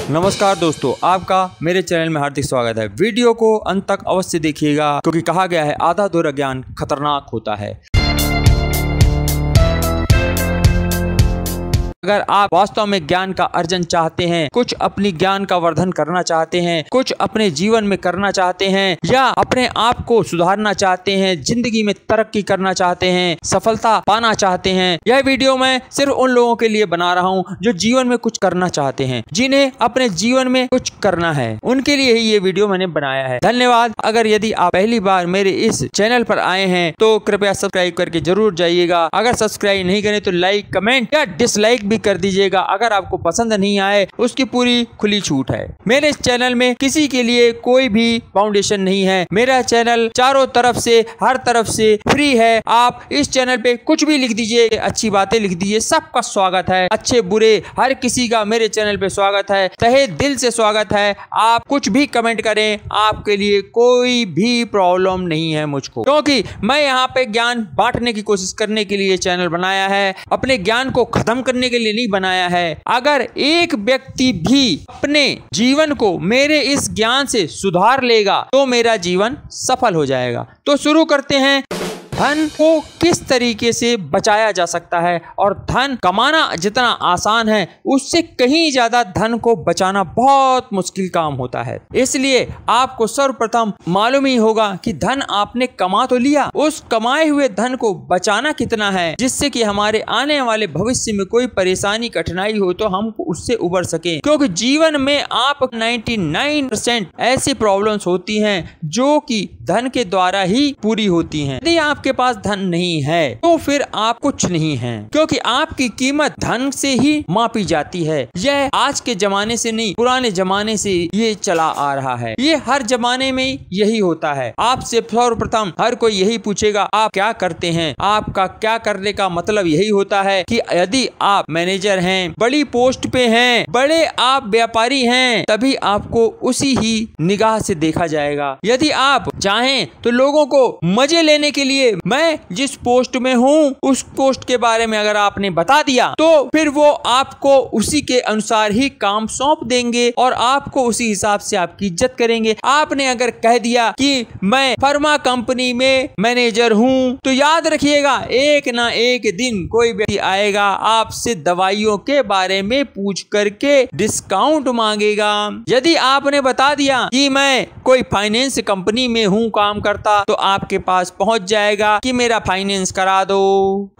नमस्कार दोस्तों, आपका मेरे चैनल में हार्दिक स्वागत है। वीडियो को अंत तक अवश्य देखिएगा क्योंकि कहा गया है आधा अधूरा ज्ञान खतरनाक होता है। अगर आप वास्तव में ज्ञान का अर्जन चाहते हैं, कुछ अपनी ज्ञान का वर्धन करना चाहते हैं, कुछ अपने जीवन में करना चाहते हैं या अपने आप को सुधारना चाहते हैं, जिंदगी में तरक्की करना चाहते हैं, सफलता पाना चाहते हैं, यह वीडियो मैं सिर्फ उन लोगों के लिए बना रहा हूं जो जीवन में कुछ करना चाहते हैं, जिन्हें अपने जीवन में कुछ करना है, उनके लिए ही ये वीडियो मैंने बनाया है। धन्यवाद। अगर यदि आप पहली बार मेरे इस चैनल पर आए हैं तो कृपया सब्सक्राइब करके जरूर जाइएगा। अगर सब्सक्राइब नहीं करें तो लाइक, कमेंट या डिसलाइक भी कर दीजिएगा। अगर आपको पसंद नहीं आए उसकी पूरी खुली छूट है। मेरे इस चैनल में किसी के लिए कोई भी फाउंडेशन नहीं है। मेरा चैनल चारों तरफ से, हर तरफ से फ्री है। आप इस चैनल पे कुछ भी लिख दीजिए, अच्छी बातें लिख दीजिए, सबका स्वागत है। अच्छे बुरे हर किसी का मेरे चैनल पे स्वागत है, तहे दिल से स्वागत है। आप कुछ भी कमेंट करें, आपके लिए कोई भी प्रॉब्लम नहीं है मुझको, क्योंकि मैं यहाँ पे ज्ञान बांटने की कोशिश करने के लिए चैनल बनाया है, अपने ज्ञान को खत्म करने के लिए नहीं बनाया है। अगर एक व्यक्ति भी अपने जीवन को मेरे इस ज्ञान से सुधार लेगा तो मेरा जीवन सफल हो जाएगा। तो शुरू करते हैं। धन को किस तरीके से बचाया जा सकता है और धन कमाना जितना आसान है उससे कहीं ज्यादा धन को बचाना बहुत मुश्किल काम होता है। इसलिए आपको सर्वप्रथम मालूम ही होगा कि धन आपने कमा तो लिया, उस कमाए हुए धन को बचाना कितना है, जिससे कि हमारे आने वाले भविष्य में कोई परेशानी कठिनाई हो तो हम उससे उबर सके। क्योंकि जीवन में आप 99% ऐसी प्रॉब्लम्स होती हैं जो कि धन के द्वारा ही पूरी होती हैं। यदि आपके पास धन नहीं है तो फिर आप कुछ नहीं हैं, क्योंकि आपकी कीमत धन से ही मापी जाती है। यह आज के जमाने से नहीं, पुराने जमाने से ये चला आ रहा है। ये हर जमाने में यही होता है। आपसे सर्वप्रथम हर कोई यही पूछेगा आप क्या करते हैं। आपका क्या करने का मतलब यही होता है कि यदि आप मैनेजर हैं, बड़ी पोस्ट पे हैं, बड़े आप व्यापारी हैं, तभी आपको उसी ही निगाह से देखा जाएगा। यदि आप चाहें तो लोगों को मजे लेने के लिए मैं जिस पोस्ट में हूँ उस पोस्ट के बारे में अगर आपने बता दिया तो फिर वो आपको उसी के अनुसार ही काम सौंप देंगे और आपको उसी हिसाब से आपकी इज्जत करेंगे। आपने अगर कह दिया कि मैं फार्मा कंपनी में मैनेजर हूँ तो याद रखिएगा एक ना एक दिन कोई व्यक्ति आएगा आपसे दवाइयों के बारे में पूछ करके डिस्काउंट मांगेगा। यदि आपने बता दिया कि मैं कोई फाइनेंस कंपनी में हूँ काम करता तो आपके पास पहुंच जाएगा कि मेरा फाइनेंस करा दो।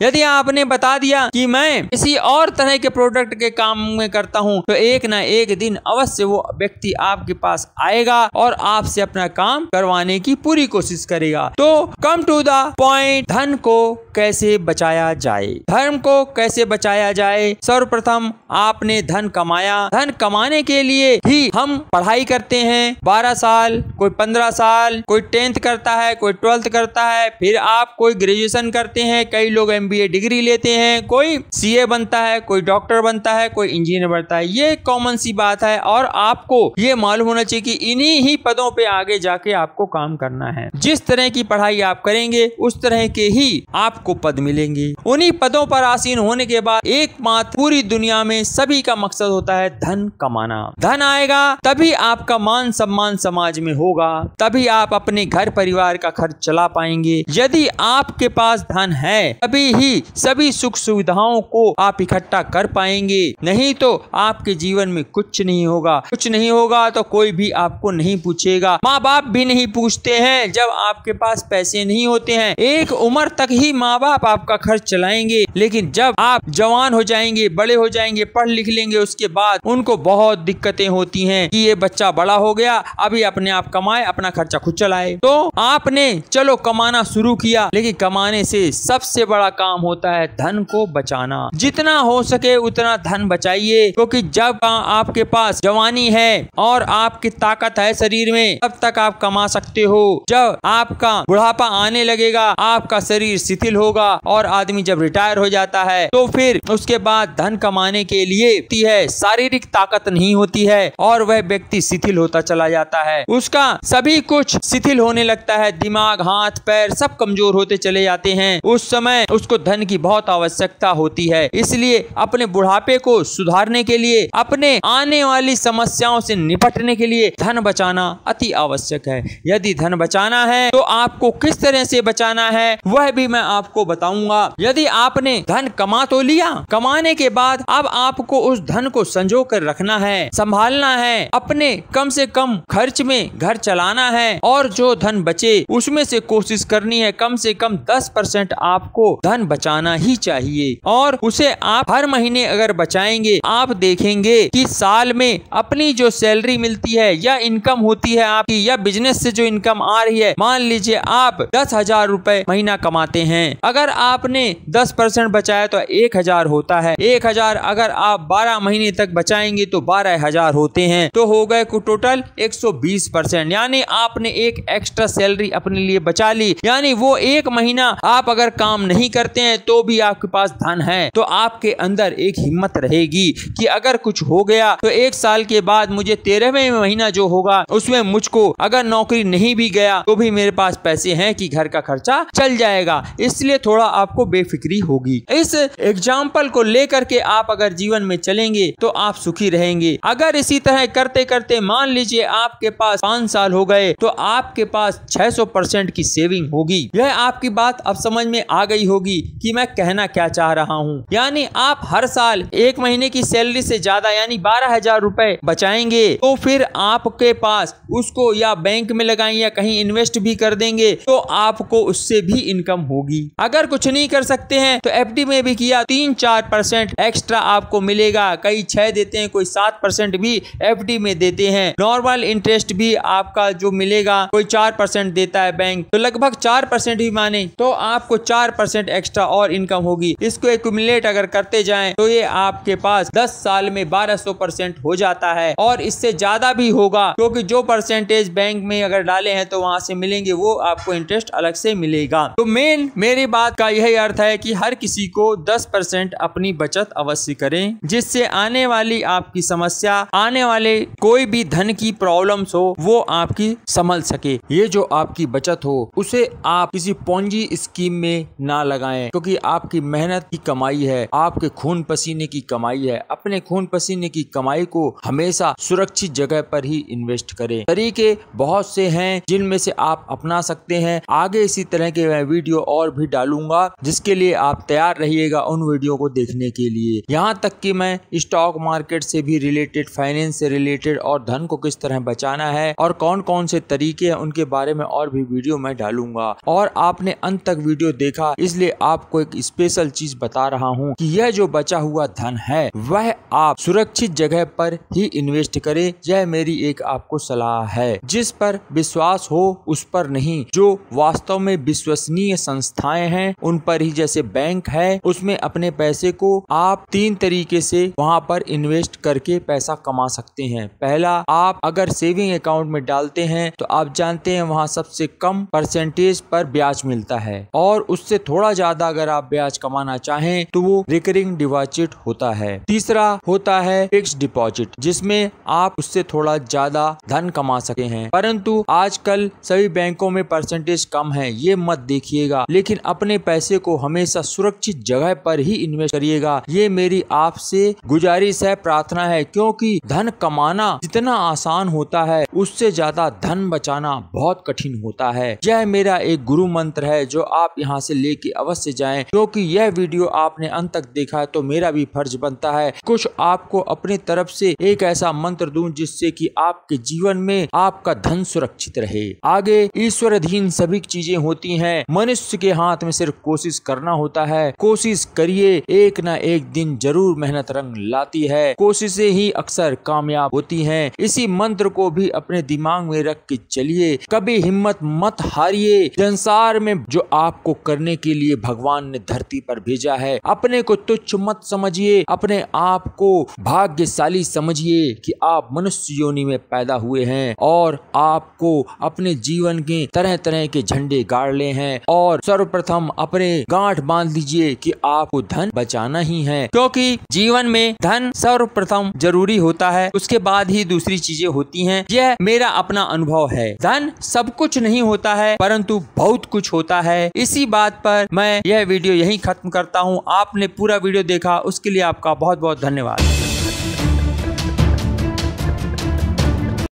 यदि आपने बता दिया कि मैं किसी और तरह के प्रोडक्ट के काम में करता हूं तो एक ना एक दिन अवश्य वो व्यक्ति आपके पास आएगा और आपसे अपना काम करवाने की पूरी कोशिश करेगा। तो कम टू द पॉइंट, धन को कैसे बचाया जाए। धन को कैसे बचाया जाए, सर्वप्रथम आपने धन कमाया। धन कमाने के लिए ही हम पढ़ाई करते हैं। 12 साल, कोई 15 साल, कोई 10th करता है, कोई 12th करता है, फिर आप कोई ग्रेजुएशन करते हैं, कई लोग MBA डिग्री लेते हैं, कोई CA बनता है, कोई डॉक्टर बनता है, कोई इंजीनियर बनता है। ये कॉमन सी बात है और आपको ये मालूम होना चाहिए कि इन्हीं ही पदों पे आगे जाके आपको काम करना है। जिस तरह की पढ़ाई आप करेंगे उस तरह के ही आपको पद मिलेंगे। उन्हीं पदों पर आसीन होने के बाद एकमात्र पूरी दुनिया में सभी का मकसद होता है धन कमाना। धन आएगा तभी आपका मान सम्मान समाज में होगा, तभी आप अपने घर परिवार का खर्च चला पाएंगे। यदि आपके पास धन है तभी ही सभी सुख सुविधाओं को आप इकट्ठा कर पाएंगे, नहीं तो आपके जीवन में कुछ नहीं होगा। कुछ नहीं होगा तो कोई भी आपको नहीं पूछेगा, माँ बाप भी नहीं पूछते हैं जब आपके पास पैसे नहीं होते हैं। एक उम्र तक ही माँ बाप आपका खर्च चलाएंगे, लेकिन जब आप जवान हो जाएंगे, बड़े हो जाएंगे, पढ़ लिख लेंगे, उसके बाद उनको बहुत दिक्कतें होती हैं कि ये बच्चा बड़ा हो गया, अभी अपने आप कमाए, अपना खर्चा खुद चलाए। तो आपने चलो कमाना शुरू किया, लेकिन कमाने से सबसे बड़ा काम होता है धन को बचाना। जितना हो सके उतना धन बचाइए, क्योंकि जब आपके पास जवानी है और आपकी ताकत है शरीर में तब तक आप कमा सकते हो। जब आपका बुढ़ापा आने लगेगा, आपका शरीर शिथिल होगा और आदमी जब रिटायर हो जाता है तो फिर उसके बाद धन कमाने के लिए है शारीरिक ताकत नहीं होती है और वह व्यक्ति शिथिल होता चला जाता है। उसका सभी कुछ शिथिल होने लगता है, दिमाग, हाथ, पैर सब कमजोर कमजोर होते चले जाते हैं, उस समय उसको धन की बहुत आवश्यकता होती है। इसलिए अपने बुढ़ापे को सुधारने के लिए, अपने आने वाली समस्याओं से निपटने के लिए धन बचाना अति आवश्यक है। यदि धन बचाना है तो आपको किस तरह से बचाना है वह भी मैं आपको बताऊंगा। यदि आपने धन कमा तो लिया, कमाने के बाद अब आपको उस धन को संजो कर रखना है, संभालना है, अपने कम से कम खर्च में घर चलाना है और जो धन बचे उसमें से कोशिश करनी है कम से कम 10% आपको धन बचाना ही चाहिए। और उसे आप हर महीने अगर बचाएंगे, आप देखेंगे कि साल में अपनी जो सैलरी मिलती है या इनकम होती है आपकी, या बिजनेस से जो इनकम आ रही है, मान लीजिए आप 10,000 रुपए महीना कमाते हैं, अगर आपने 10% बचाया तो 1,000 होता है। 1,000 अगर आप 12 महीने तक बचाएंगे तो 12,000 होते हैं, तो हो गए टोटल 120%। यानी आपने एक एक्स्ट्रा सैलरी अपने लिए बचा ली। यानी वो एक महीना आप अगर काम नहीं करते हैं तो भी आपके पास धन है, तो आपके अंदर एक हिम्मत रहेगी कि अगर कुछ हो गया तो 1 साल के बाद मुझे 13वें महीना जो होगा उसमें मुझको अगर नौकरी नहीं भी गया तो भी मेरे पास पैसे हैं कि घर का खर्चा चल जाएगा। इसलिए थोड़ा आपको बेफिक्री होगी। इस एग्जाम्पल को लेकर के आप अगर जीवन में चलेंगे तो आप सुखी रहेंगे। अगर इसी तरह करते करते मान लीजिए आपके पास 5 साल हो गए तो आपके पास 600% की सेविंग होगी। यह आपकी बात अब समझ में आ गई होगी कि मैं कहना क्या चाह रहा हूँ। यानी आप हर साल 1 महीने की सैलरी से ज्यादा यानी 12,000 रुपए बचाएंगे तो फिर आपके पास उसको या बैंक में लगाएं या कहीं इन्वेस्ट भी कर देंगे तो आपको उससे भी इनकम होगी। अगर कुछ नहीं कर सकते हैं तो एफडी में भी किया 3-4% एक्स्ट्रा आपको मिलेगा। कई 6 देते हैं, कोई 7% भी एफडी में देते हैं। नॉर्मल इंटरेस्ट भी आपका जो मिलेगा कोई 4% देता है बैंक, तो लगभग 4% भी माने तो आपको 4% एक्स्ट्रा और इनकम होगी। इसको एक्यूमुलेट अगर करते जाएं तो ये आपके पास 10 साल में 1200% हो जाता है और इससे ज्यादा भी होगा, क्योंकि जो परसेंटेज बैंक में अगर डाले हैं तो वहां से मिलेंगे वो आपको इंटरेस्ट अलग से मिलेगा। तो मेरी बात का यही अर्थ है कि हर किसी को 10% अपनी बचत अवश्य करें, जिससे आने वाली आपकी समस्या, आने वाले कोई भी धन की प्रॉब्लम्स हो वो आपकी संभल सके। ये जो आपकी बचत हो उसे आप किसी पोंजी स्कीम में ना लगाएं, क्योंकि आपकी मेहनत की कमाई है, आपके खून पसीने की कमाई है। अपने खून पसीने की कमाई को हमेशा सुरक्षित जगह पर ही इन्वेस्ट करें। तरीके बहुत से हैं जिनमें से आप अपना सकते हैं। आगे इसी तरह के मैं वीडियो और भी डालूंगा, जिसके लिए आप तैयार रहिएगा उन वीडियो को देखने के लिए। यहाँ तक कि मैं स्टॉक मार्केट से भी रिलेटेड, फाइनेंस से रिलेटेड और धन को किस तरह बचाना है और कौन कौन से तरीके हैं उनके बारे में और भी वीडियो मैं डालूंगा। और आपने अंत तक वीडियो देखा इसलिए आपको एक स्पेशल चीज बता रहा हूँ कि यह जो बचा हुआ धन है वह आप सुरक्षित जगह पर ही इन्वेस्ट करें। यह मेरी एक आपको सलाह है। जिस पर विश्वास हो उस पर नहीं, जो वास्तव में विश्वसनीय संस्थाएं हैं उन पर ही, जैसे बैंक है, उसमें अपने पैसे को आप 3 तरीके से वहां पर इन्वेस्ट करके पैसा कमा सकते हैं। पहला, आप अगर सेविंग अकाउंट में डालते हैं तो आप जानते हैं वहां सबसे कम परसेंटेज पर ब्याज मिलता है, और उससे थोड़ा ज्यादा अगर आप ब्याज कमाना चाहें तो वो रिकरिंग डिपॉजिट होता है। तीसरा होता है फिक्स डिपॉजिट, जिसमें आप उससे थोड़ा ज्यादा धन कमा सकते हैं। परंतु आजकल सभी बैंकों में परसेंटेज कम है, ये मत देखिएगा, लेकिन अपने पैसे को हमेशा सुरक्षित जगह पर ही इन्वेस्ट करिएगा। ये मेरी आपसे गुजारिश है, प्रार्थना है, क्योंकि धन कमाना जितना आसान होता है उससे ज्यादा धन बचाना बहुत कठिन होता है। यह मेरा एक गुरु मंत्र है जो आप यहाँ से लेके अवश्य जाएं, क्योंकि यह वीडियो आपने अंत तक देखा है तो मेरा भी फर्ज बनता है कुछ आपको अपनी तरफ से एक ऐसा मंत्र दूं जिससे कि आपके जीवन में आपका धन सुरक्षित रहे। आगे ईश्वर अधीन सभी चीजें होती हैं, मनुष्य के हाथ में सिर्फ कोशिश करना होता है। कोशिश करिए, एक ना एक दिन जरूर मेहनत रंग लाती है, कोशिशें ही अक्सर कामयाब होती हैं। इसी मंत्र को भी अपने दिमाग में रख के चलिए, कभी हिम्मत मत हारिए। संसार में जो आपको करने के लिए भगवान ने धरती पर भेजा है, अपने को तुच्छ मत समझिए, अपने आप को भाग्यशाली समझिए कि आप मनुष्य योनि में पैदा हुए हैं और आपको अपने जीवन के तरह तरह के झंडे गाड़ने हैं। और सर्वप्रथम अपने गांठ बांध लीजिए कि आपको धन बचाना ही है, क्योंकि जीवन में धन सर्वप्रथम जरूरी होता है, उसके बाद ही दूसरी चीजें होती हैं। यह मेरा अपना अनुभव है। धन सब कुछ नहीं होता है, परंतु बहुत कुछ होता है। इसी बात पर मैं यह वीडियो यहीं खत्म करता हूँ। आपने पूरा वीडियो देखा उसके लिए आपका बहुत बहुत धन्यवाद।